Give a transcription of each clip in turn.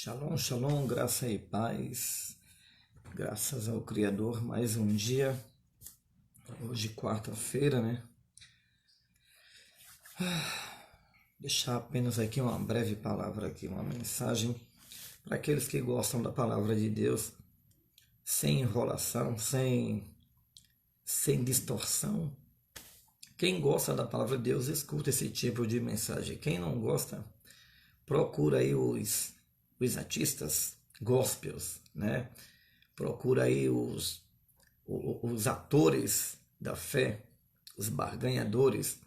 Shalom, shalom, graça e paz, graças ao Criador, mais um dia, hoje quarta-feira, né? Deixar apenas aqui uma breve palavra aqui, uma mensagem para aqueles que gostam da palavra de Deus, sem enrolação, sem distorção. Quem gosta da palavra de Deus, escuta esse tipo de mensagem. Quem não gosta, procura aí os artistas gospels, né? Procura aí os atores da fé, os barganhadores.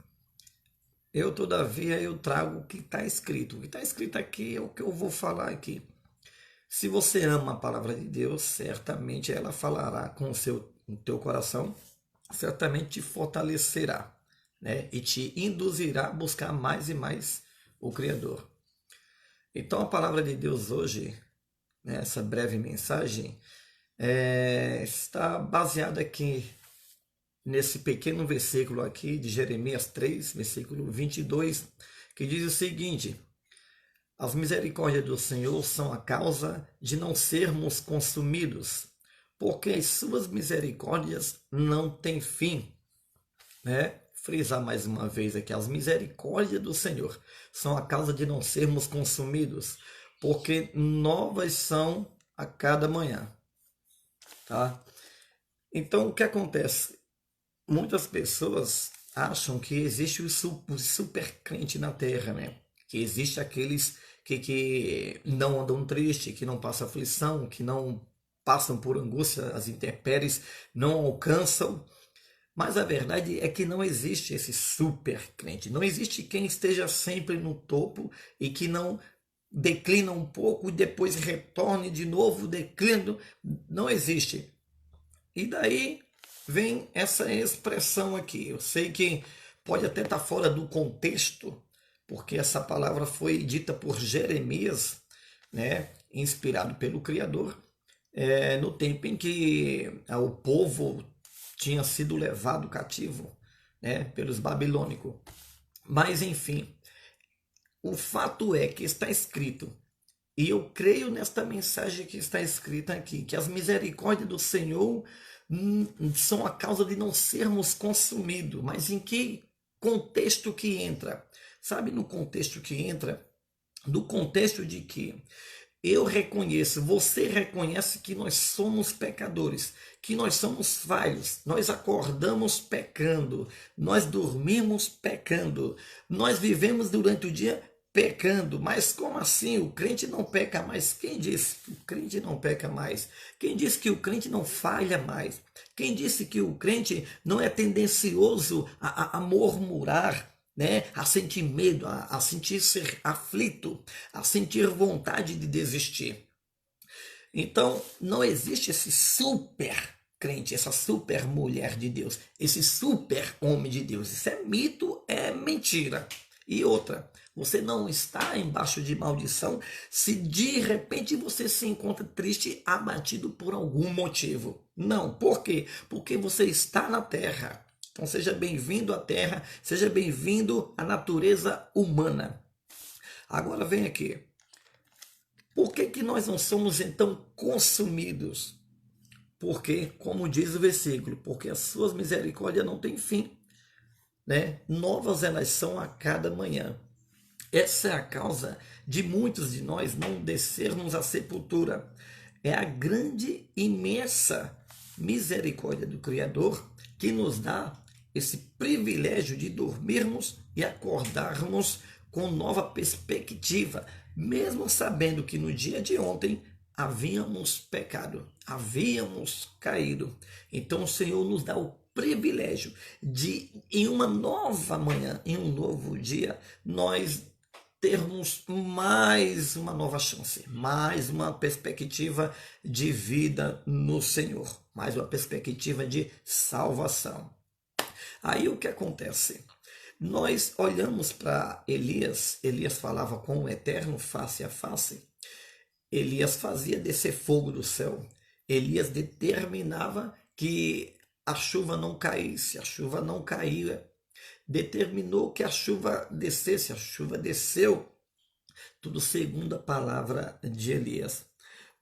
Todavia, eu trago o que está escrito. O que está escrito aqui é o que eu vou falar aqui. Se você ama a palavra de Deus, certamente ela falará com o teu coração, certamente te fortalecerá, né? E te induzirá a buscar mais e mais o Criador. Então, a palavra de Deus hoje, nessa breve mensagem, está baseada aqui nesse pequeno versículo aqui de Jeremias 3, versículo 22, que diz o seguinte: as misericórdias do Senhor são a causa de não sermos consumidos, porque as suas misericórdias não têm fim, né? Frisar mais uma vez aqui, as misericórdias do Senhor são a causa de não sermos consumidos, porque novas são a cada manhã, tá? Então, o que acontece? Muitas pessoas acham que existe o super crente na Terra, né? Que existe aqueles que não andam triste, que não passam aflição, que não passam por angústia, as intempéries não alcançam. Mas a verdade é que não existe esse super crente. Não existe quem esteja sempre no topo e que não declina um pouco e depois retorne de novo declinando. Não existe. E daí vem essa expressão aqui. Eu sei que pode até estar fora do contexto, porque essa palavra foi dita por Jeremias, né, inspirado pelo Criador, no tempo em que o povo tinha sido levado cativo, né, pelos babilônicos. Mas, enfim, o fato é que está escrito, e eu creio nesta mensagem que está escrita aqui, que as misericórdias do Senhor são a causa de não sermos consumidos. Mas em que contexto que entra? Sabe, no contexto que entra? No contexto de que eu reconheço, você reconhece que nós somos pecadores, que nós somos falhos, nós acordamos pecando, nós dormimos pecando, nós vivemos durante o dia pecando. Mas como assim? O crente não peca mais. Quem disse que o crente não peca mais? Quem disse que o crente não falha mais? Quem disse que o crente não é tendencioso a murmurar, né? A sentir medo, a sentir ser aflito, a sentir vontade de desistir? Então, não existe esse super crente, essa super mulher de Deus, esse super homem de Deus. Isso é mito, é mentira. E outra, você não está embaixo de maldição se de repente você se encontra triste, abatido por algum motivo. Não, por quê? Porque você está na terra. Então seja bem-vindo à terra, seja bem-vindo à natureza humana. Agora vem aqui. Por que nós não somos então consumidos? Porque, como diz o versículo, porque as suas misericórdias não têm fim, né? Novas elas são a cada manhã. Essa é a causa de muitos de nós não descermos à sepultura. É a grande, imensa misericórdia do Criador que nos dá esse privilégio de dormirmos e acordarmos com nova perspectiva, mesmo sabendo que no dia de ontem havíamos pecado, havíamos caído. Então o Senhor nos dá o privilégio de, em uma nova manhã, em um novo dia, nós termos mais uma nova chance, mais uma perspectiva de vida no Senhor, mais uma perspectiva de salvação. Aí o que acontece? Nós olhamos para Elias, Elias falava com o Eterno face a face, Elias fazia descer fogo do céu, Elias determinava que a chuva não caísse, a chuva não caía, determinou que a chuva descesse, a chuva desceu. tudo segundo a palavra de Elias.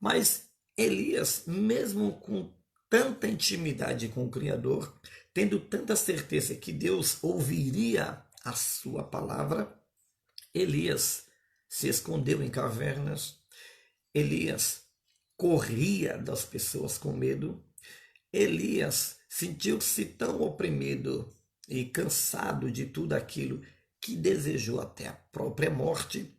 Mas Elias, mesmo com tanta intimidade com o Criador, tendo tanta certeza que Deus ouviria a sua palavra, Elias se escondeu em cavernas, Elias corria das pessoas com medo, Elias sentiu-se tão oprimido e cansado de tudo aquilo que desejou até a própria morte.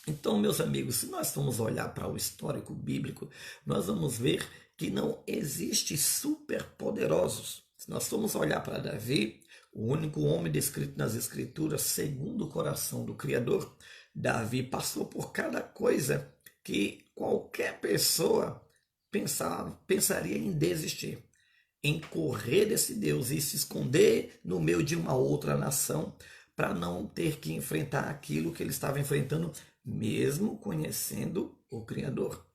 Então, meus amigos, se nós formos olhar para o histórico bíblico, nós vamos ver que não existe superpoderosos. Se nós formos olhar para Davi, o único homem descrito nas Escrituras segundo o coração do Criador, Davi passou por cada coisa que qualquer pessoa pensaria em desistir, em correr desse Deus e se esconder no meio de uma outra nação para não ter que enfrentar aquilo que ele estava enfrentando, mesmo conhecendo o Criador.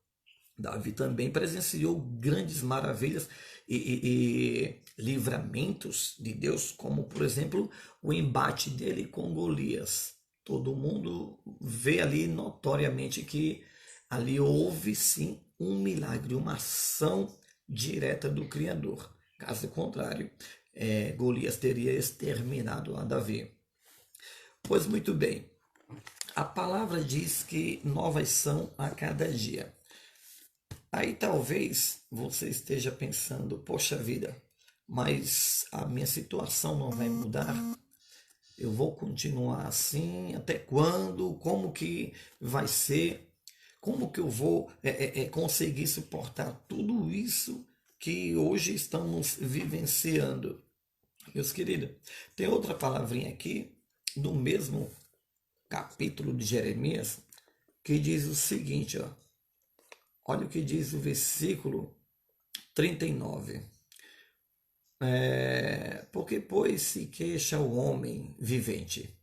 Davi também presenciou grandes maravilhas e livramentos de Deus, como, por exemplo, o embate dele com Golias. Todo mundo vê ali notoriamente que ali houve sim um milagre, uma ação direta do Criador. Caso contrário, Golias teria exterminado a Davi. Pois muito bem, a palavra diz que novas são a cada dia. Aí talvez você esteja pensando, poxa vida, mas a minha situação não vai mudar? Eu vou continuar assim? Até quando? Como que vai ser? Como que eu vou conseguir suportar tudo isso que hoje estamos vivenciando? Meus queridos, tem outra palavrinha aqui, do mesmo capítulo de Jeremias, que diz o seguinte, ó. Olha o que diz o versículo 39. Porque, pois, se queixa o homem vivente,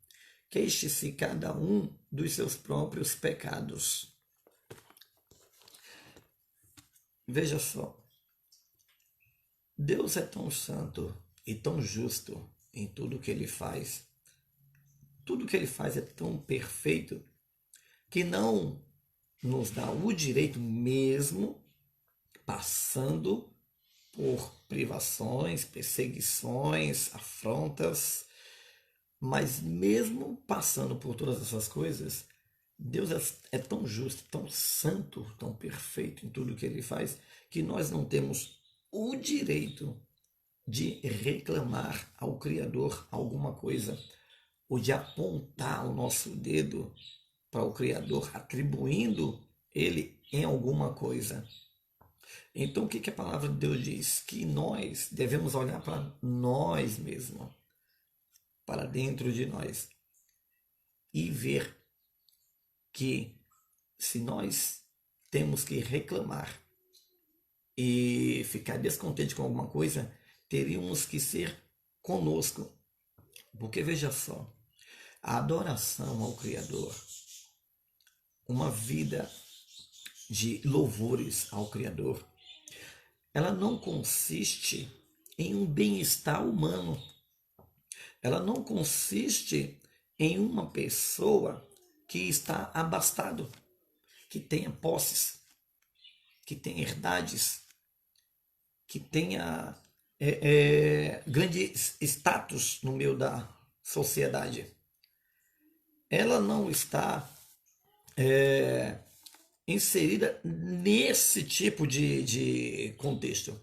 queixe-se cada um dos seus próprios pecados. Veja só, Deus é tão santo e tão justo em tudo que ele faz. Tudo que ele faz é tão perfeito que não nos dá o direito, mesmo passando por privações, perseguições, afrontas, mas mesmo passando por todas essas coisas, Deus é tão justo, tão santo, tão perfeito em tudo que ele faz, que nós não temos o direito de reclamar ao Criador alguma coisa, ou de apontar o nosso dedo para o Criador, atribuindo ele em alguma coisa. Então, o que a palavra de Deus diz? Que nós devemos olhar para nós mesmos, para dentro de nós, e ver que se nós temos que reclamar e ficar descontente com alguma coisa, teríamos que ser conosco. Porque veja só, a adoração ao Criador, uma vida de louvores ao Criador, ela não consiste em um bem-estar humano. Ela não consiste em uma pessoa que está abastado, que tenha posses, que tenha herdades, que tenha grande status no meio da sociedade. Ela não está inserida nesse tipo de contexto.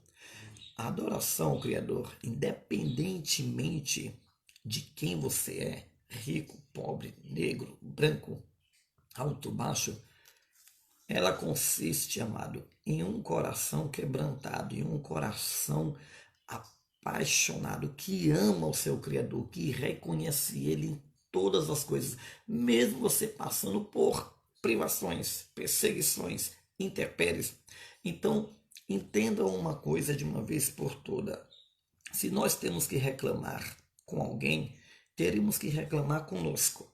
A adoração ao Criador, independentemente de quem você é, rico, pobre, negro, branco, alto, baixo, ela consiste, amado, em um coração quebrantado, em um coração apaixonado, que ama o seu Criador, que reconhece Ele em todas as coisas, mesmo você passando por privações, perseguições, intempéries. Então, entendam uma coisa de uma vez por toda. Se nós temos que reclamar com alguém, teríamos que reclamar conosco.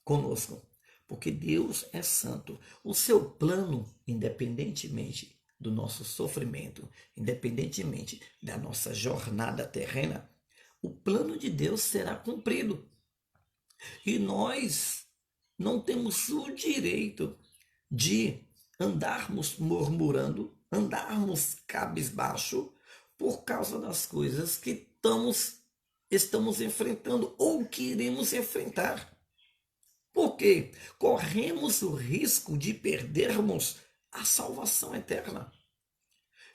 Conosco. Porque Deus é santo. O seu plano, independentemente do nosso sofrimento, independentemente da nossa jornada terrena, o plano de Deus será cumprido. E nós não temos o direito de andarmos murmurando, andarmos cabisbaixo por causa das coisas que estamos enfrentando ou que iremos enfrentar. Porque corremos o risco de perdermos a salvação eterna.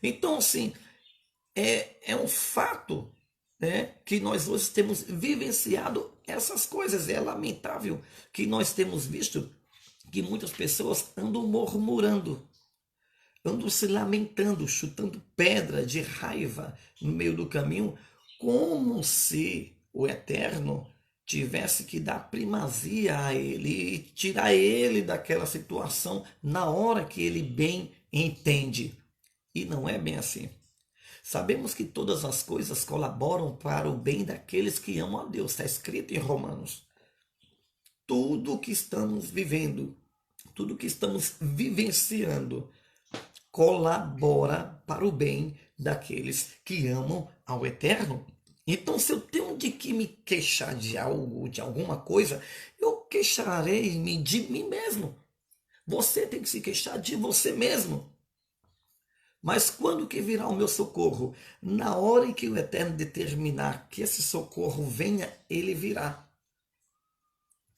Então, assim, é um fato, né, que nós hoje temos vivenciado essas coisas. É lamentável que nós temos visto que muitas pessoas andam murmurando, andam se lamentando, chutando pedra de raiva no meio do caminho, como se o Eterno tivesse que dar primazia a ele e tirar ele daquela situação na hora que ele bem entende. E não é bem assim. Sabemos que todas as coisas colaboram para o bem daqueles que amam a Deus. Está escrito em Romanos. Tudo que estamos vivendo, tudo que estamos vivenciando, colabora para o bem daqueles que amam ao Eterno. Então, se eu tenho de que me queixar de algo, de alguma coisa, eu queixarei-me de mim mesmo. Você tem que se queixar de você mesmo. Mas quando que virá o meu socorro? Na hora em que o Eterno determinar que esse socorro venha, ele virá.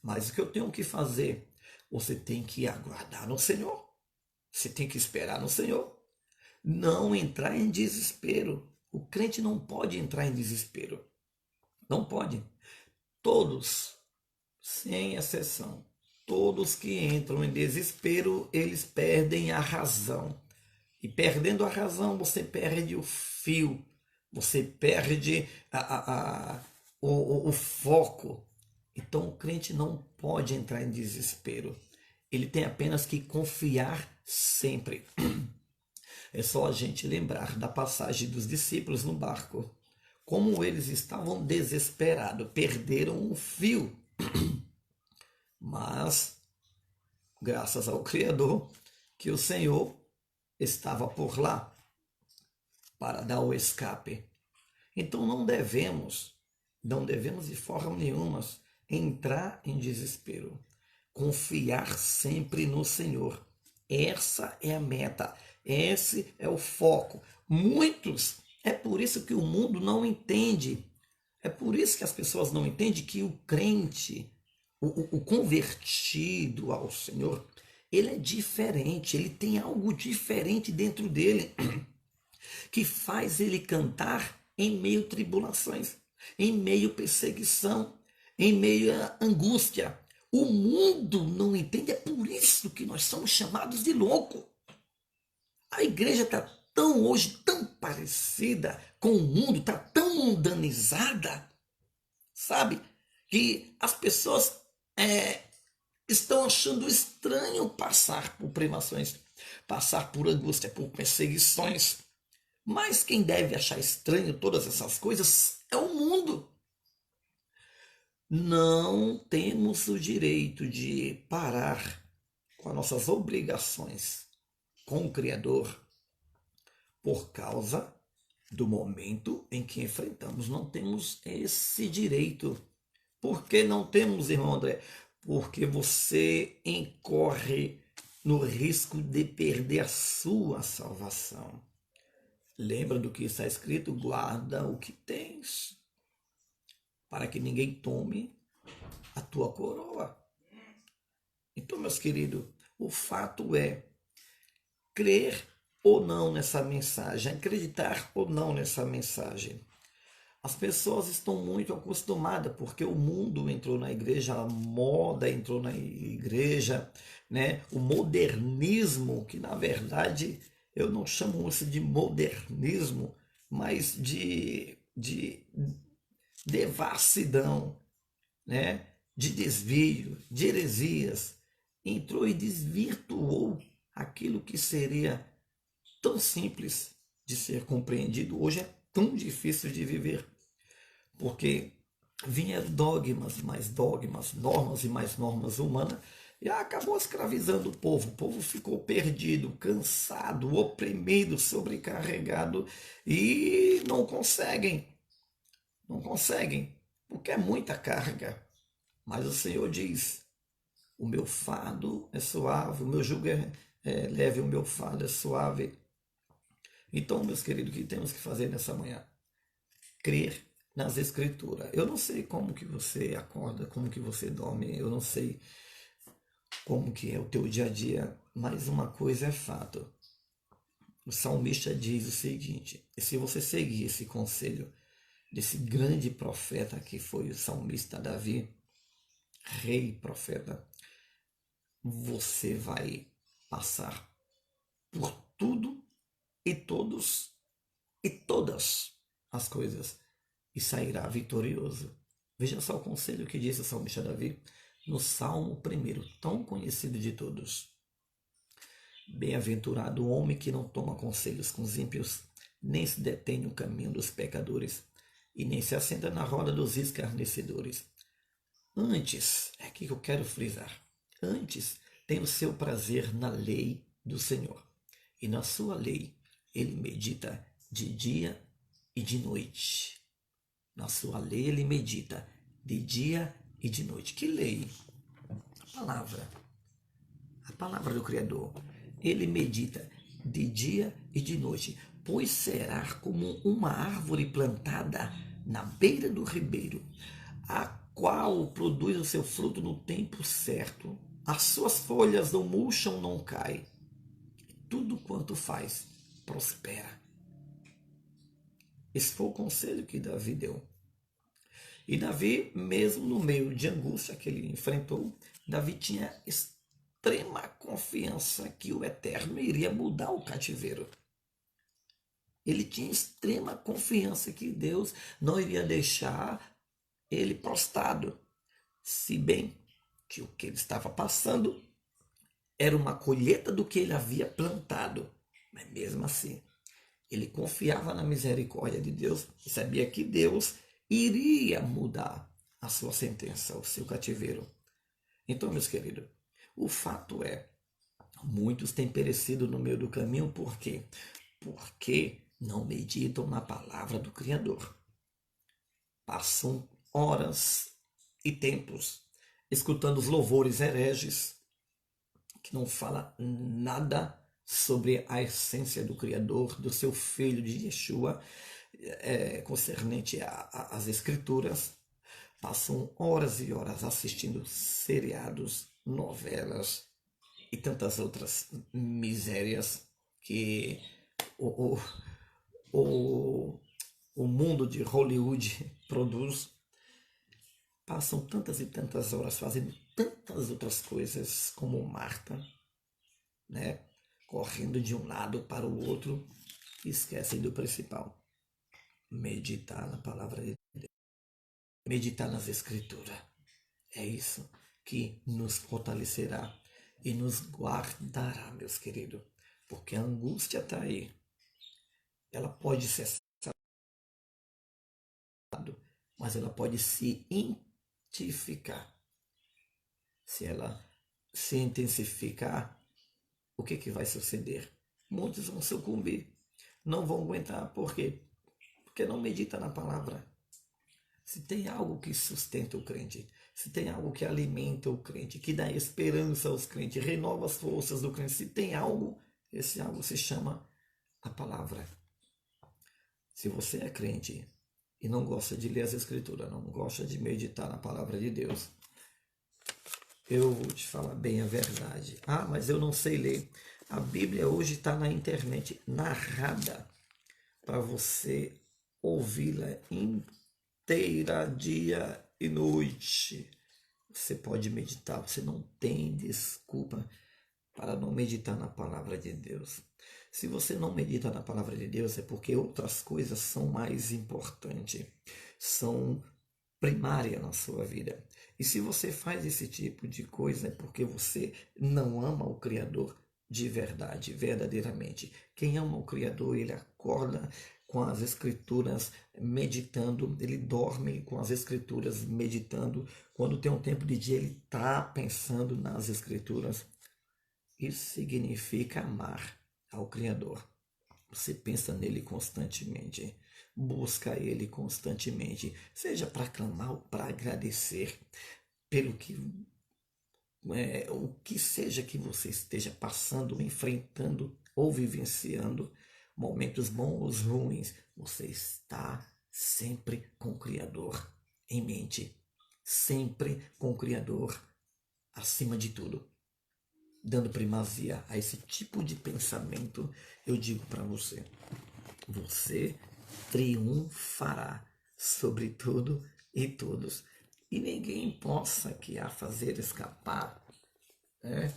Mas o que eu tenho que fazer? Você tem que aguardar no Senhor. Você tem que esperar no Senhor. Não entrar em desespero. O crente não pode entrar em desespero. Não pode. Todos, sem exceção, todos que entram em desespero, eles perdem a razão. E perdendo a razão, você perde o fio, você perde o foco. Então o crente não pode entrar em desespero. Ele tem apenas que confiar sempre. É só a gente lembrar da passagem dos discípulos no barco. Como eles estavam desesperados, perderam o fio. Mas, graças ao Criador, que o Senhor estava por lá para dar o escape. Então não devemos de forma nenhuma entrar em desespero. Confiar sempre no Senhor. Essa é a meta, esse é o foco. Muitos, é por isso que o mundo não entende. É por isso que as pessoas não entendem que o crente, o convertido ao Senhor, ele é diferente, ele tem algo diferente dentro dele que faz ele cantar em meio a tribulações, em meio a perseguição, em meio a angústia. O mundo não entende, é por isso que nós somos chamados de louco. A igreja está tão hoje, tão parecida com o mundo, está tão mundanizada, sabe? Que as pessoas estão achando estranho passar por privações, passar por angústia, por perseguições. Mas quem deve achar estranho todas essas coisas é o mundo. Não temos o direito de parar com as nossas obrigações com o Criador por causa do momento em que enfrentamos. Não temos esse direito. Por que não temos, irmão André? Porque você incorre no risco de perder a sua salvação. Lembra do que está escrito? Guarda o que tens, para que ninguém tome a tua coroa. Então, meus queridos, o fato é crer ou não nessa mensagem, acreditar ou não nessa mensagem. As pessoas estão muito acostumadas, porque o mundo entrou na igreja, a moda entrou na igreja, né? O modernismo, que na verdade eu não chamo isso de modernismo, mas de devassidão, né? De desvio, de heresias, entrou e desvirtuou aquilo que seria tão simples de ser compreendido. Hoje é tão difícil de viver, porque vieram dogmas, normas e mais normas humanas, e acabou escravizando o povo. O povo ficou perdido, cansado, oprimido, sobrecarregado, e não conseguem, porque é muita carga. Mas o Senhor diz O meu fardo é suave, o meu jugo é leve, o meu fardo é suave. Então, meus queridos, o que temos que fazer nessa manhã? Crer nas Escrituras. Eu não sei como que você acorda, como que você dorme, eu não sei como que é o teu dia a dia, mas uma coisa é fato. O salmista diz o seguinte: e se você seguir esse conselho desse grande profeta que foi o salmista Davi, rei profeta, você vai passar por tudo e todos e todas as coisas e sairá vitorioso. Veja só o conselho que disse o salmista Davi no Salmo 1, tão conhecido de todos. Bem-aventurado o homem que não toma conselhos com os ímpios, nem se detém no caminho dos pecadores, e nem se assenta na roda dos escarnecedores. Antes, é aqui que eu quero frisar, antes tem o seu prazer na lei do Senhor, e na sua lei ele medita de dia e de noite. Na sua lei ele medita de dia e de noite. Que lei? A palavra. A palavra do Criador. Ele medita de dia e de noite, pois será como uma árvore plantada na beira do ribeiro, a qual produz o seu fruto no tempo certo. As suas folhas não murcham, não caem. Tudo quanto faz, prospera. Esse foi o conselho que Davi deu. E Davi, mesmo no meio de angústia que ele enfrentou, Davi tinha extrema confiança que o Eterno iria mudar o cativeiro. Ele tinha extrema confiança que Deus não iria deixar ele prostrado. Se bem que o que ele estava passando era uma colheita do que ele havia plantado. Mas mesmo assim, ele confiava na misericórdia de Deus e sabia que Deus iria mudar a sua sentença, o seu cativeiro. Então, meus queridos, o fato é, muitos têm perecido no meio do caminho, por quê? Porque não meditam na palavra do Criador. Passam horas e tempos escutando os louvores hereges, que não fala nada sobre a essência do Criador, do seu Filho de Yeshua, concernente às Escrituras. Passam horas e horas assistindo seriados, novelas e tantas outras misérias que o, o, o mundo de Hollywood produz. Passam tantas e tantas horas fazendo tantas outras coisas, como Marta, né? Correndo de um lado para o outro, e esquecem do principal: meditar na palavra de Deus, meditar nas Escrituras. É isso que nos fortalecerá e nos guardará, meus queridos, porque a angústia está aí. Ela pode cessar, mas ela pode se intensificar. Se ela se intensificar, o que vai suceder? Muitos vão sucumbir, não vão aguentar. Por quê? Porque não medita na palavra. Se tem algo que sustenta o crente, se tem algo que alimenta o crente, que dá esperança aos crentes, renova as forças do crente, se tem algo, esse algo se chama a palavra. Se você é crente e não gosta de ler as Escrituras, não gosta de meditar na palavra de Deus, eu vou te falar bem a verdade. Ah, mas eu não sei ler. A Bíblia hoje está na internet narrada para você ouvi-la inteira, dia e noite. Você pode meditar, você não tem desculpa para não meditar na palavra de Deus. Se você não medita na palavra de Deus, é porque outras coisas são mais importantes, são primárias na sua vida. E se você faz esse tipo de coisa, é porque você não ama o Criador de verdade, verdadeiramente. Quem ama o Criador, ele acorda com as Escrituras meditando, ele dorme com as Escrituras meditando. Quando tem um tempo de dia, ele está pensando nas Escrituras. Isso significa amar ao Criador. Você pensa nele constantemente, busca ele constantemente, seja para clamar ou para agradecer pelo que o que seja que você esteja passando, enfrentando ou vivenciando, momentos bons ou ruins, você está sempre com o Criador em mente, sempre com o Criador acima de tudo, dando primazia a esse tipo de pensamento. Eu digo para você, você triunfará sobre tudo e todos, e ninguém possa que a fazer escapar, né,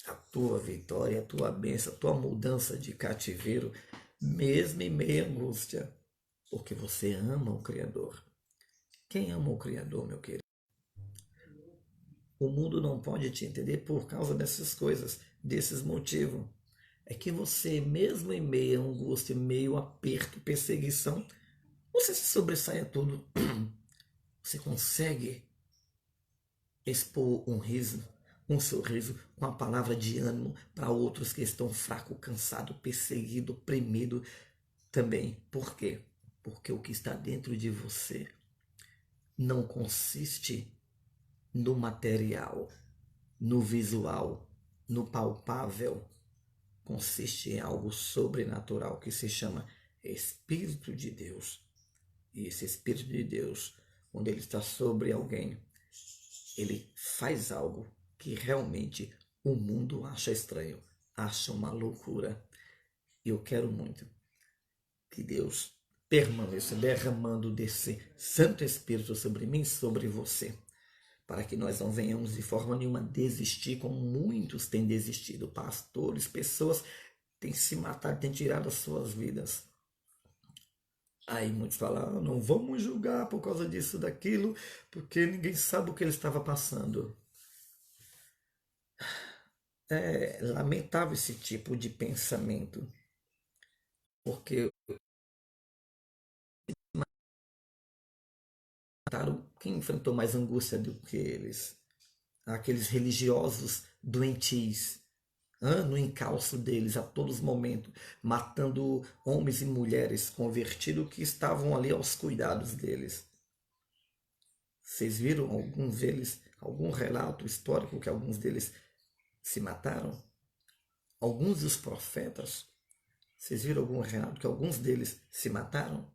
a tua vitória, a tua bênção, a tua mudança de cativeiro, mesmo em meio à angústia, porque você ama o Criador. Quem ama o Criador, meu querido? O mundo não pode te entender por causa dessas coisas, desses motivos. É que você, mesmo em meio à angústia, em meio a aperto, perseguição, você se sobressai a tudo. Você consegue expor um riso, um sorriso, com a palavra de ânimo para outros que estão fracos, cansados, perseguidos, oprimidos também. Por quê? Porque o que está dentro de você não consiste no material, no visual, no palpável. Consiste em algo sobrenatural que se chama Espírito de Deus. E esse Espírito de Deus, quando ele está sobre alguém, ele faz algo que realmente o mundo acha estranho, acha uma loucura. E eu quero muito que Deus permaneça derramando desse Santo Espírito sobre mim e sobre você, para que nós não venhamos de forma nenhuma desistir, como muitos têm desistido. Pastores, pessoas têm se matado, têm tirado as suas vidas. Aí muitos falam, não vamos julgar por causa disso, daquilo, porque ninguém sabe o que ele estava passando. É lamentável esse tipo de pensamento, porque mataram quem enfrentou mais angústia do que eles. Aqueles religiosos doentios, no encalço deles a todos os momentos, matando homens e mulheres convertidos que estavam ali aos cuidados deles. Vocês viram alguns deles, algum relato histórico que alguns deles se mataram? Alguns dos profetas, vocês viram algum relato que alguns deles se mataram?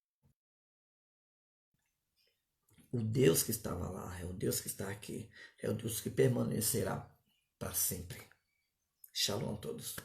O Deus que estava lá é o Deus que está aqui, é o Deus que permanecerá para sempre. Shalom a todos.